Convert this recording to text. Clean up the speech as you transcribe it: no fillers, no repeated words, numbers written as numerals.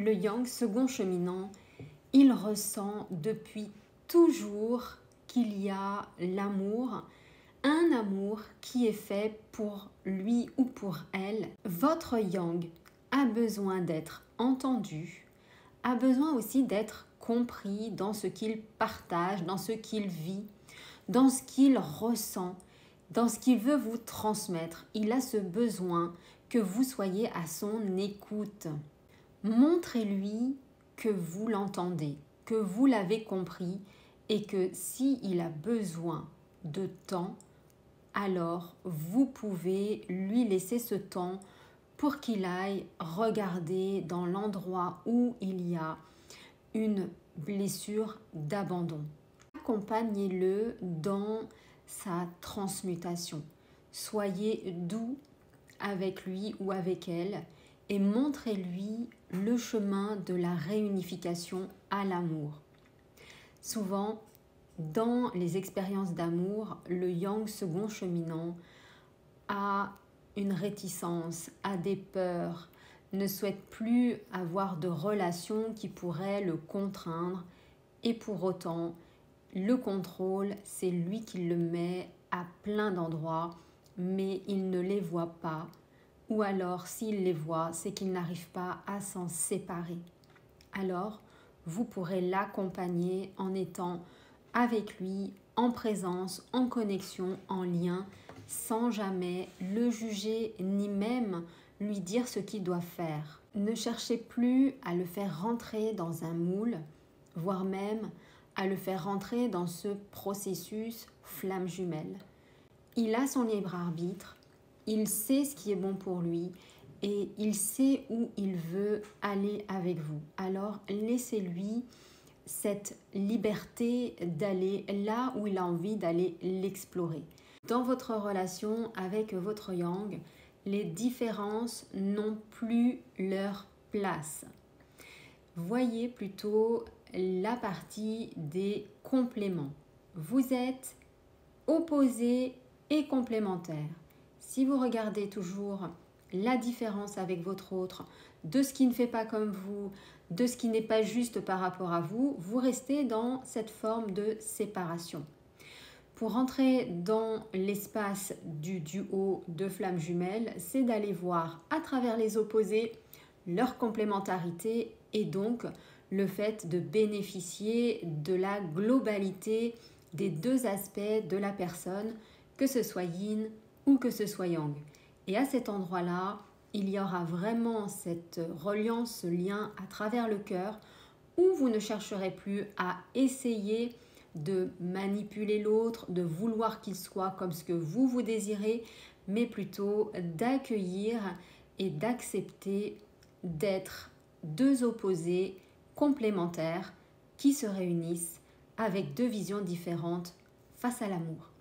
le yang second cheminant, il ressent depuis toujours qu'il y a l'amour, un amour qui est fait pour lui ou pour elle. Votre yang a besoin d'être entendu, a besoin aussi d'être compris dans ce qu'il partage, dans ce qu'il vit, dans ce qu'il ressent, dans ce qu'il veut vous transmettre. Il a ce besoin que vous soyez à son écoute. Montrez-lui que vous l'entendez, que vous l'avez compris et que s'il a besoin de temps, alors vous pouvez lui laisser ce temps pour qu'il aille regarder dans l'endroit où il y a une blessure d'abandon. Accompagnez-le dans sa transmutation. Soyez doux avec lui ou avec elle et montrez-lui le chemin de la réunification à l'amour. Souvent, dans les expériences d'amour, le yang second cheminant a une réticence, a des peurs, ne souhaite plus avoir de relations qui pourraient le contraindre et pour autant, le contrôle, c'est lui qui le met à plein d'endroits, mais il ne les voit pas. Ou alors, s'il les voit, c'est qu'il n'arrive pas à s'en séparer. Alors, vous pourrez l'accompagner en étant avec lui, en présence, en connexion, en lien, sans jamais le juger ni même lui dire ce qu'il doit faire. Ne cherchez plus à le faire rentrer dans un moule, voire même à le faire rentrer dans ce processus flamme jumelle. Il a son libre arbitre, il sait ce qui est bon pour lui et il sait où il veut aller avec vous. Alors laissez-lui cette liberté d'aller là où il a envie d'aller l'explorer. Dans votre relation avec votre yang, les différences n'ont plus leur place. Voyez plutôt la partie des compléments. Vous êtes opposés et complémentaires. Si vous regardez toujours la différence avec votre autre, de ce qui ne fait pas comme vous, de ce qui n'est pas juste par rapport à vous, vous restez dans cette forme de séparation. Pour entrer dans l'espace du duo de flammes jumelles, c'est d'aller voir à travers les opposés leur complémentarité et donc le fait de bénéficier de la globalité des deux aspects de la personne, que ce soit yin ou que ce soit yang. Et à cet endroit-là, il y aura vraiment cette reliance, ce lien à travers le cœur où vous ne chercherez plus à essayer de manipuler l'autre, de vouloir qu'il soit comme ce que vous désirez, mais plutôt d'accueillir et d'accepter d'être deux opposés complémentaires qui se réunissent avec deux visions différentes face à l'amour.